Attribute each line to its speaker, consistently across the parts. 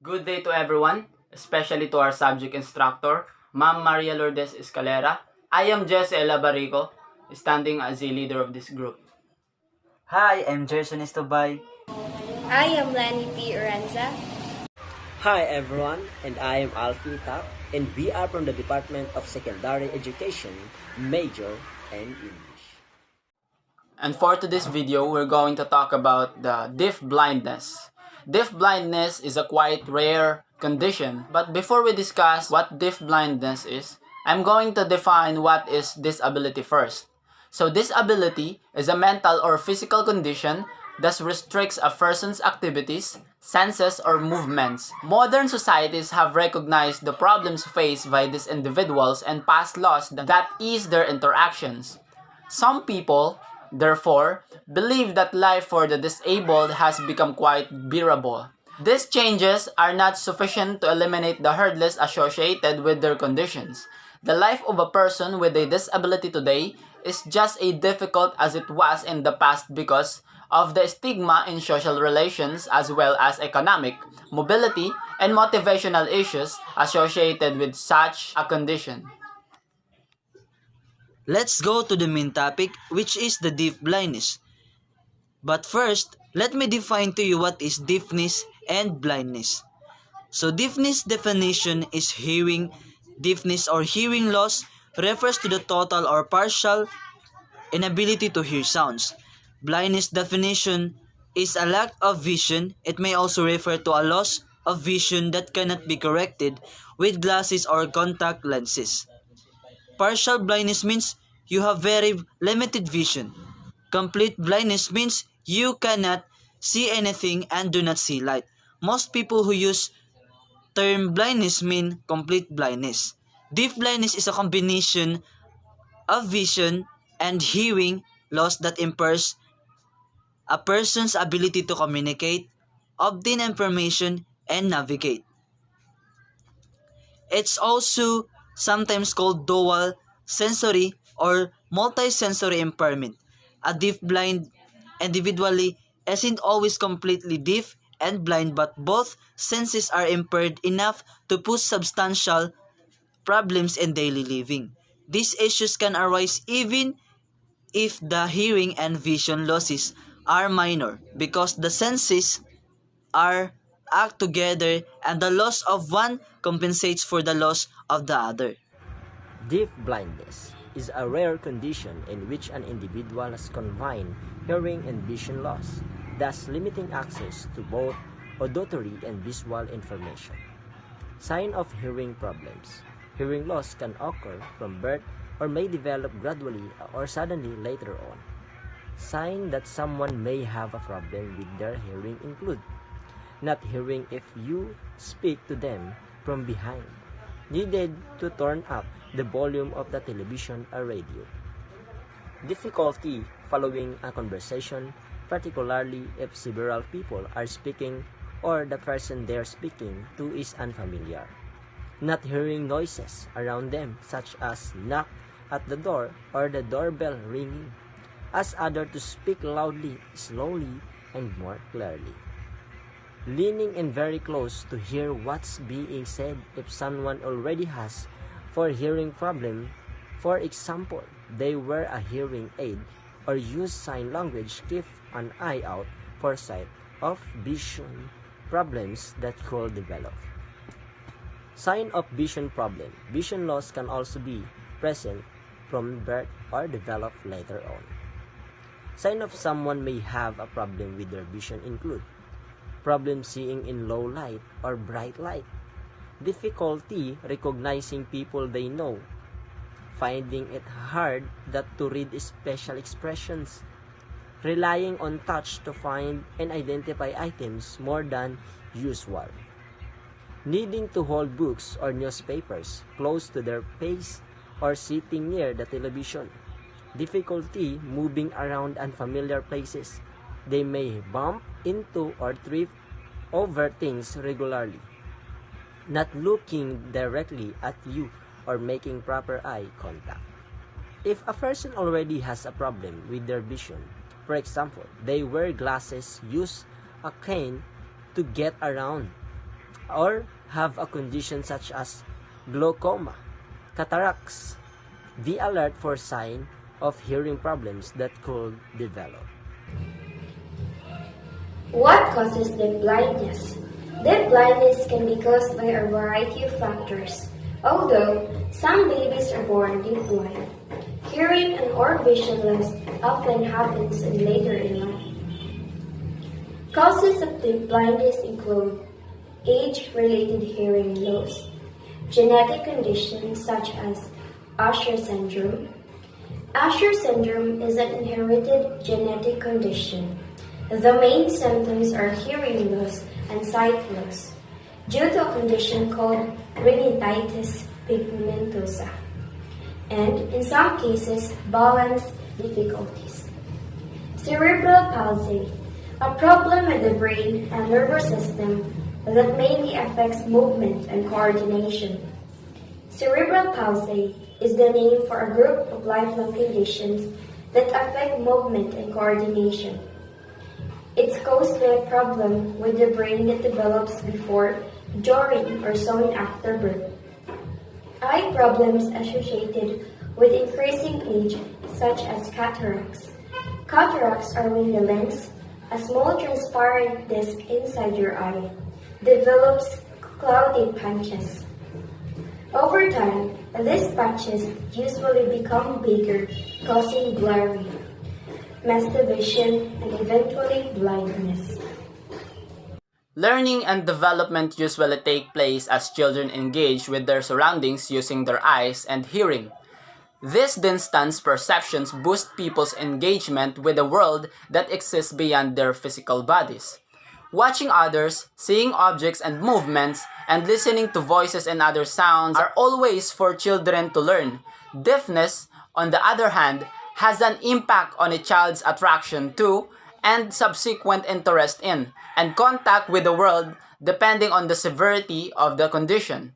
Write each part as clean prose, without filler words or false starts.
Speaker 1: Good day to everyone, especially to our subject instructor, Ma'am Maria Lourdes Escalera. I am Jesse Elabarico, standing as the leader of this group.
Speaker 2: Hi, I'm Jerson Estobay.
Speaker 3: I am Lenny P. Uranza.
Speaker 4: Hi everyone, and I am Alfie Tap, and we are from the Department of Secondary Education, major in English.
Speaker 1: And for today's video, we're going to talk about the deaf-blindness. Deaf-blindness is a quite rare condition, but before we discuss what deaf-blindness is, I'm going to define what is disability first. So disability is a mental or physical condition that restricts a person's activities, senses, or movements. Modern societies have recognized the problems faced by these individuals and passed laws that ease their interactions. Some people, therefore, believe that life for the disabled has become quite bearable. These changes are not sufficient to eliminate the hurdles associated with their conditions. The life of a person with a disability today is just as difficult as it was in the past because of the stigma in social relations as well as economic, mobility, and motivational issues associated with such a condition.
Speaker 2: Let's go to the main topic, which is the deaf-blindness. But first, let me define to you what is deafness and blindness. So deafness definition is hearing deafness or hearing loss refers to the total or partial inability to hear sounds. Blindness definition is a lack of vision. It may also refer to a loss of vision that cannot be corrected with glasses or contact lenses. Partial blindness means you have very limited vision. Complete blindness means you cannot see anything and do not see light. Most people who use term blindness mean complete blindness. Deaf blindness is a combination of vision and hearing loss that impairs a person's ability to communicate, obtain information, and navigate. It's also sometimes called dual sensory or multisensory impairment. A deaf-blind individually isn't always completely deaf and blind, but both senses are impaired enough to pose substantial problems in daily living. These issues can arise even if the hearing and vision losses are minor because the senses are act together and the loss of one compensates for the loss of the other.
Speaker 4: Deaf-blindness is a rare condition in which an individual has combined hearing and vision loss, thus limiting access to both auditory and visual information. Sign of hearing problems. Hearing loss can occur from birth or may develop gradually or suddenly later on. Signs that someone may have a problem with their hearing include not hearing if you speak to them from behind, needed to turn up the volume of the television or radio, difficulty following a conversation, particularly if several people are speaking or the person they're speaking to is unfamiliar, not hearing noises around them such as knock at the door or the doorbell ringing, ask others to speak loudly, slowly, and more clearly. Leaning in very close to hear what's being said if someone already has for hearing problem. For example, they wear a hearing aid or use sign language, keep an eye out for sight of vision problems that could develop. Sign of vision problem. Vision loss can also be present from birth or develop later on. Sign of someone may have a problem with their vision include problem seeing in low light or bright light, difficulty recognizing people they know, finding it hard to read special expressions, relying on touch to find and identify items more than usual, needing to hold books or newspapers close to their face or sitting near the television, difficulty moving around unfamiliar places. They may bump into or trip over things regularly, not looking directly at you or making proper eye contact. If a person already has a problem with their vision, for example, they wear glasses, use a cane to get around, or have a condition such as glaucoma, cataracts. Be alert for signs of hearing problems that could develop.
Speaker 3: What causes deaf-blindness? Deaf-blindness can be caused by a variety of factors. Although some babies are born deaf-blind, hearing and or vision loss often happens later in life. Causes of deaf-blindness include age-related hearing loss, genetic conditions such as Usher syndrome. Usher syndrome is an inherited genetic condition. The main symptoms are hearing loss and sight loss due to a condition called retinitis pigmentosa, and in some cases, balance difficulties. Cerebral palsy, a problem with the brain and nervous system that mainly affects movement and coordination. Cerebral palsy is the name for a group of lifelong conditions that affect movement and coordination. It's caused by a problem with the brain that develops before, during, or soon after birth. Eye problems associated with increasing age, such as cataracts. Cataracts are when the lens, a small transparent disc inside your eye, develops cloudy patches. Over time, these patches usually become bigger, causing blurry, messed vision, and eventually blindness.
Speaker 1: Learning and development usually take place as children engage with their surroundings using their eyes and hearing. These distance perceptions boost people's engagement with the world that exists beyond their physical bodies. Watching others, seeing objects and movements, and listening to voices and other sounds are all ways for children to learn. Deafness, on the other hand, has an impact on a child's attraction to and subsequent interest in and contact with the world depending on the severity of the condition.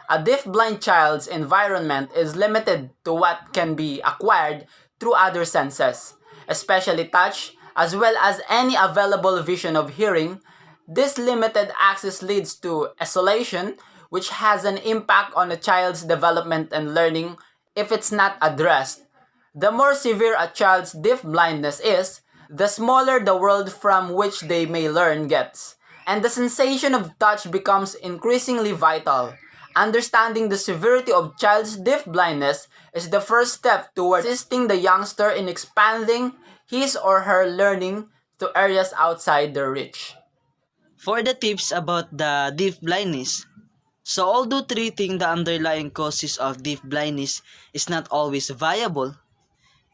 Speaker 1: A deaf-blind child's environment is limited to what can be acquired through other senses, especially touch, as well as any available vision of hearing. This limited access leads to isolation, which has an impact on a child's development and learning if it's not addressed. The more severe a child's deaf-blindness is, the smaller the world from which they may learn gets, and the sensation of touch becomes increasingly vital. Understanding the severity of child's deaf-blindness is the first step toward assisting the youngster in expanding his or her learning to areas outside their reach.
Speaker 2: For the tips about the deaf-blindness, so although treating the underlying causes of deaf-blindness is not always viable,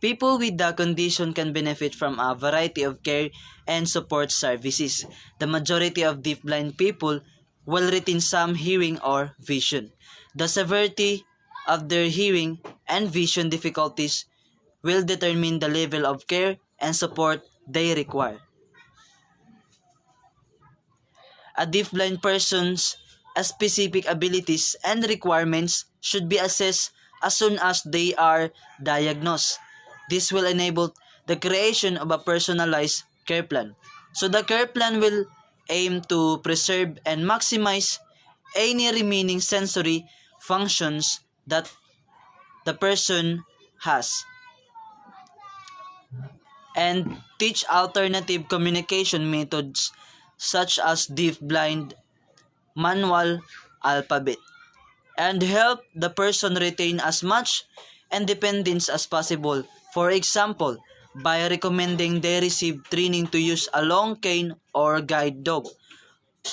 Speaker 2: people with the condition can benefit from a variety of care and support services. The majority of deaf-blind people will retain some hearing or vision. The severity of their hearing and vision difficulties will determine the level of care and support they require. A deaf-blind person's specific abilities and requirements should be assessed as soon as they are diagnosed. This will enable the creation of a personalized care plan. So the care plan will aim to preserve and maximize any remaining sensory functions that the person has and teach alternative communication methods such as deaf-blind manual alphabet, and help the person retain as much independence as possible. For example, by recommending they receive training to use a long cane or guide dog,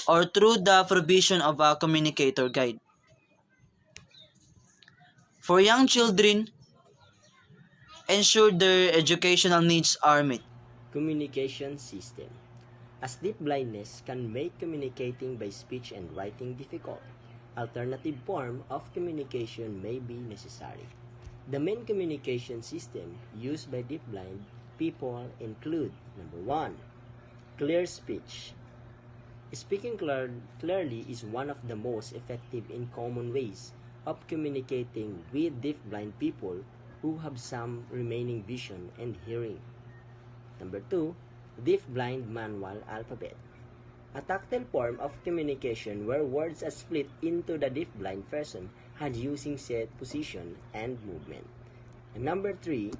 Speaker 2: or through the provision of a communicator guide. For young children, ensure their educational needs are met.
Speaker 4: Communication system. As deaf blindness can make communicating by speech and writing difficult, alternative form of communication may be necessary. The main communication system used by deaf-blind people include: number 1, clear speech. Speaking clearly is one of the most effective and common ways of communicating with deaf-blind people who have some remaining vision and hearing. Number 2, deaf-blind manual alphabet. A tactile form of communication where words are split into the deaf-blind person had using set position and movement. And number 3,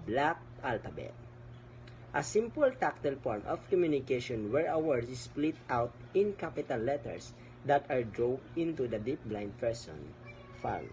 Speaker 4: black alphabet. A simple tactile form of communication where a word is split out in capital letters that are drawn into the deaf-blind person found.